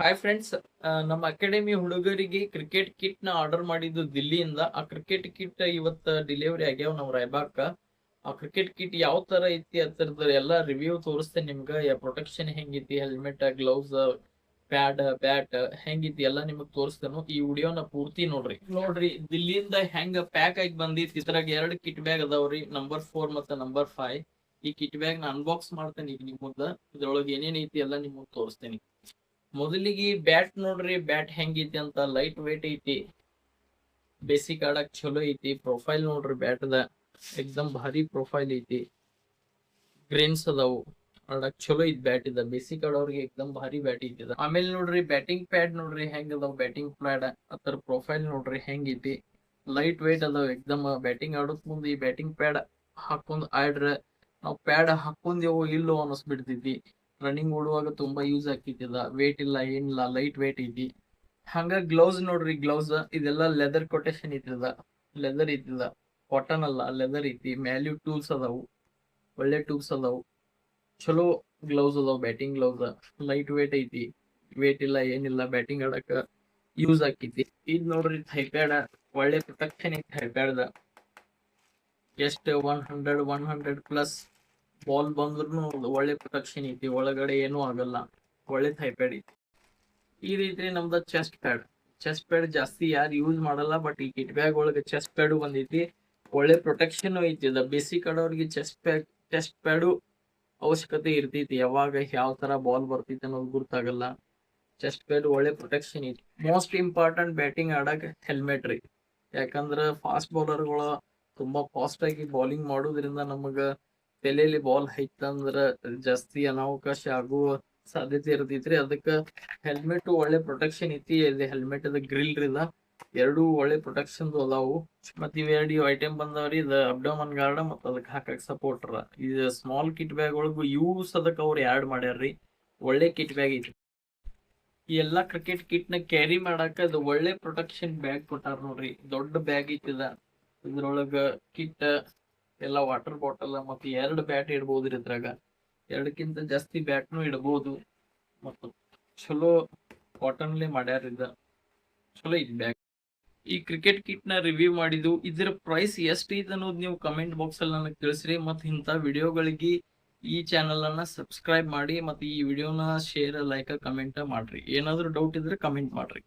Hi friends, ನಮ್ಮ academy ಹುಡುಗರಿಗೆ cricket kit ನ ಆರ್ಡರ್ ಮಾಡಿದ್ದು ದಿಲ್ಲಿಯಿಂದ. ಆ ಕ್ರಿಕೆಟ್ ಕಿಟ್ ಇವತ್ತ ಡೆಲಿವರಿ ಆಗ್ಯಾವ ನಮ್ಮ ರಾಯಬಾಗ್ಕ. ಆ ಕ್ರಿಕೆಟ್ ಕಿಟ್ ಯಾವ ತರ ಐತಿ ಅದರದ ಎಲ್ಲಾ ರಿವ್ಯೂ ತೋರಿಸ್ತೇನೆ ನಿಮ್ಗ. ಪ್ರೊಟೆಕ್ಷನ್ ಹೆಂಗೈತಿ, ಹೆಲ್ಮೆಟ್, ಗ್ಲೌಸ್, ಪ್ಯಾಡ್, ಬ್ಯಾಟ್ ಹೆಂಗೈತಿ ಎಲ್ಲ ನಿಮಗ್ ತೋರಿಸ್ತೇನೆ. ಈ ವಿಡಿಯೋನ ಪೂರ್ತಿ ನೋಡ್ರಿ ದಿಲ್ಲಿಯಿಂದ ಹೆಂಗ ಪ್ಯಾಕ್ ಆಗಿ ಬಂದಿತ್ತು. ಇದ್ರಾಗ 2 ಕಿಟ್ ಬ್ಯಾಗ್ ಅದಾವ್ರಿ, ನಂಬರ್ 4 ಮತ್ತೆ ನಂಬರ್ 5. ಈ ಕಿಟ್ ಬ್ಯಾಗ್ ನ ಅನ್ಬಾಕ್ಸ್ ಮಾಡ್ತೇನೆ ಈಗ ನಿಮ್ ಮುಂದ. ಇದ್ರೊಳಗೆ ಏನೇನ್ ಐತಿ ಎಲ್ಲ ನಿಮಗ್ ತೋರಿಸ್ತೇನೆ. ಮೊದಲಿಗೆ ಬ್ಯಾಟ್ ನೋಡ್ರಿ, ಬ್ಯಾಟ್ ಹೆಂಗೈತಿ ಅಂತ. ಲೈಟ್ ವೇಟ್ ಐತಿ, ಬೇಸಿಕ್ ಆಡಕ್ ಚಲೋ ಐತಿ. ಪ್ರೊಫೈಲ್ ನೋಡ್ರಿ ಬ್ಯಾಟ್ ದ ಎಕ್ದಮ್ ಭಾರಿ ಪ್ರೊಫೈಲ್ ಐತಿ. ಗ್ರೇನ್ಸ್ ಅದಾವು, ಆಡಕ್ ಚಲೋ ಐತಿ ಬ್ಯಾಟ್ ಇದ. ಬೇಸಿಕ್ ಆಡೋರ್ಗೆ ಎಕ್ದಮ್ ಭಾರಿ ಬ್ಯಾಟ್ ಐತಿ. ಆಮೇಲೆ ನೋಡ್ರಿ ಬ್ಯಾಟಿಂಗ್ ಪ್ಯಾಡ್ ನೋಡ್ರಿ ಹೆಂಗ್ ಅದಾವ. ಬ್ಯಾಟಿಂಗ್ ಪ್ಯಾಡ್ ಅದರ ಪ್ರೊಫೈಲ್ ನೋಡ್ರಿ ಹೆಂಗೈತಿ. ಲೈಟ್ ವೇಟ್ ಅದಾವ ಎಕ್ದಮ್. ಬ್ಯಾಟಿಂಗ್ ಆಡೋಕ್ ಮುಂದೆ ಈ ಬ್ಯಾಟಿಂಗ್ ಪ್ಯಾಡ್ ಹಾಕೊಂಡ್ ಆಡ್ರ ನಾವ್ ಪ್ಯಾಡ್ ಹಾಕೊಂದೇವೋ ಇಲ್ಲೋ ಅನಸ್ಬಿಡ್ತೈತಿ. ರನ್ನಿಂಗ್ ಓಡುವಾಗ ತುಂಬಾ ಯೂಸ್ ಆಗ್ತಿದ್ದ. ವೇಟ್ ಇಲ್ಲ, ಏನಿಲ್ಲ, ಲೈಟ್ ವೇಟ್ ಐತಿ. ಹಂಗ ಗ್ಲೌಸ್ ನೋಡ್ರಿ, ಗ್ಲೌಸ್ ಇದೆಲ್ಲ ಲೆದರ್ ಕೊಟೇಶನ್ ಐತಿದ. ಲೆದರ್ ಐತಿದ, ಕಾಟನ್ ಅಲ್ಲ, ಲೆದರ್ ಐತಿ. ಮ್ಯಾಲ್ಯೂ ಟೂಲ್ಸ್ ಅದಾವು, ಒಳ್ಳೆ ಟೂಲ್ಸ್ ಅದಾವು. ಚಲೋ ಗ್ಲೌಸ್ ಅದಾವ, ಬ್ಯಾಟಿಂಗ್ ಗ್ಲೌಸ್. ಲೈಟ್ ವೇಟ್ ಐತಿ, ವೇಟ್ ಇಲ್ಲ, ಏನಿಲ್ಲ. ಬ್ಯಾಟಿಂಗ್ ಆಡಕ ಯೂಸ್ ಆಕೈತಿ. ಇದ್ ನೋಡ್ರಿ ಥೈಪ್ಯಾಡ್, ಒಳ್ಳೆ ಪ್ರೊಟೆಕ್ಷನ್ ಐತಿ ಥೈಪ್ಯಾಡ್. ಎಷ್ಟು 100 ಪ್ಲಸ್ ಬಾಲ್ ಬಂದ್ರು ಒಳ್ಳೆ ಪ್ರೊಟೆಕ್ಷನ್ ಐತಿ. ಒಳಗಡೆ ಏನೂ ಆಗಲ್ಲ, ಒಳ್ಳೆ ಥೈಪ್ಯಾಡ್ ಐತಿ. ಈ ರೀತಿ ನಮ್ದ ಚೆಸ್ಟ್ ಪ್ಯಾಡ್. ಚೆಸ್ಟ್ ಪ್ಯಾಡ್ ಜಾಸ್ತಿ ಯಾರು ಯೂಸ್ ಮಾಡಲ್ಲ, ಬಟ್ ಈ ಕಿಟ್ ಬ್ಯಾಗ್ ಒಳಗೆ ಚೆಸ್ಟ್ ಪ್ಯಾಡು ಬಂದೈತಿ. ಒಳ್ಳೆ ಪ್ರೊಟೆಕ್ಷನ್ ಐತಿ. ಬೇಸಿಕ್ ಆಡೋರಿಗೆ ಚೆಸ್ಟ್ ಪ್ಯಾಡು ಅವಶ್ಯಕತೆ ಇರ್ತೈತಿ. ಯಾವಾಗ ಯಾವ ತರ ಬಾಲ್ ಬರ್ತೈತಿ ಅನ್ನೋದು ಗೊತ್ತಾಗಲ್ಲ. ಚೆಸ್ಟ್ ಪ್ಯಾಡ್ ಒಳ್ಳೆ ಪ್ರೊಟೆಕ್ಷನ್ ಐತಿ. ಮೋಸ್ಟ್ ಇಂಪಾರ್ಟೆಂಟ್ ಬ್ಯಾಟಿಂಗ್ ಆಡಕ್ ಹೆಲ್ಮೆಟ್ ರೀ. ಯಾಕಂದ್ರ ಫಾಸ್ಟ್ ಬೌಲರ್ಗಳು ತುಂಬಾ ಫಾಸ್ಟ್ ಆಗಿ ಬೌಲಿಂಗ್ ಮಾಡೋದ್ರಿಂದ ನಮಗ ತಲೆಯಲ್ಲಿ ಬಾಲ್ ಹೈತಂದ್ರ ಜಾಸ್ತಿ ಅನಾವಕಾಶ ಆಗುವ ಸಾಧ್ಯತೆ ಇರ್ತೈತ್ರಿ. ಅದಕ್ಕ ಹೆಲ್ಮೆಟ್ ಒಳ್ಳೆ ಪ್ರೊಟೆಕ್ಷನ್ ಐತಿ. ಹೆಲ್ಮೆಟ್ ಅದ ಗ್ರಿಲ್ ಇದ, ಎರಡು ಒಳ್ಳೆ ಪ್ರೊಟೆಕ್ಷನ್ ಅದಾವು. ಮತ್ ಇವೆರಡು ಐಟಮ್ ಬಂದವ್ರಿ. ಇದ ಅಬ್ಡೋಮನ್ ಗಾರ್ಡ್ ಮತ್ತ ಅದಕ್ಕೆ ಹಾಕಕ್ ಸಪೋರ್ಟರ್. ಇದು ಸ್ಮಾಲ್ ಕಿಟ್ ಬ್ಯಾಗ್ ಒಳಗು ಯೂಸ್ ಅದಕ್ಕೆ ಅವ್ರು ಆಡ್ ಮಾಡ್ಯಾರ್ರಿ. ಒಳ್ಳೆ ಕಿಟ್ ಬ್ಯಾಗ್ ಐತಿ. ಈ ಎಲ್ಲಾ ಕ್ರಿಕೆಟ್ ಕಿಟ್ ನ ಕ್ಯಾರಿ ಮಾಡಾಕ ಅದು ಒಳ್ಳೆ ಪ್ರೊಟೆಕ್ಷನ್ ಬ್ಯಾಗ್ ಕೊಟ್ಟಾರ ನೋಡ್ರಿ. ದೊಡ್ಡ ಬ್ಯಾಗ್ ಐತಿದ. ಇದ್ರೊಳಗ ಕಿಟ್ ಎಲ್ಲ, ವಾಟರ್ ಬಾಟಲ್ ಮತ್ತೆ 2 ಬ್ಯಾಟ್ ಇಡ್ಬೋದ್ರಿ. ಇದ್ರಾಗ 2ಕ್ಕಿಂತ ಜಾಸ್ತಿ ಬ್ಯಾಟ್ನು ಇಡಬಹುದು. ಮತ್ತು ಚಲೋ ಕಾಟನ್ಲೆ ಮಾಡ್ಯಾರಿದ. ಚಲೋ ಐತಿ ಬ್ಯಾಗ್. ಈ ಕ್ರಿಕೆಟ್ ಕಿಟ್ ನ ರಿವ್ಯೂ ಮಾಡಿದ್ದು. ಇದರ ಪ್ರೈಸ್ ಎಷ್ಟು ಐತೆ ಅನ್ನೋದು ನೀವು ಕಮೆಂಟ್ ಬಾಕ್ಸ್ ಅಲ್ಲಿ ನನಗೆ ತಿಳಿಸ್ರಿ. ಮತ್ತು ಇಂಥ ವಿಡಿಯೋಗಳಿಗೆ ಈ ಚಾನಲ್ ಅನ್ನ ಸಬ್ಸ್ಕ್ರೈಬ್ ಮಾಡಿ. ಮತ್ತೆ ಈ ವಿಡಿಯೋನ ಶೇರ್, ಲೈಕ್, ಕಮೆಂಟ್ ಮಾಡ್ರಿ. ಏನಾದ್ರು ಡೌಟ್ ಇದ್ರೆ ಕಮೆಂಟ್ ಮಾಡ್ರಿ.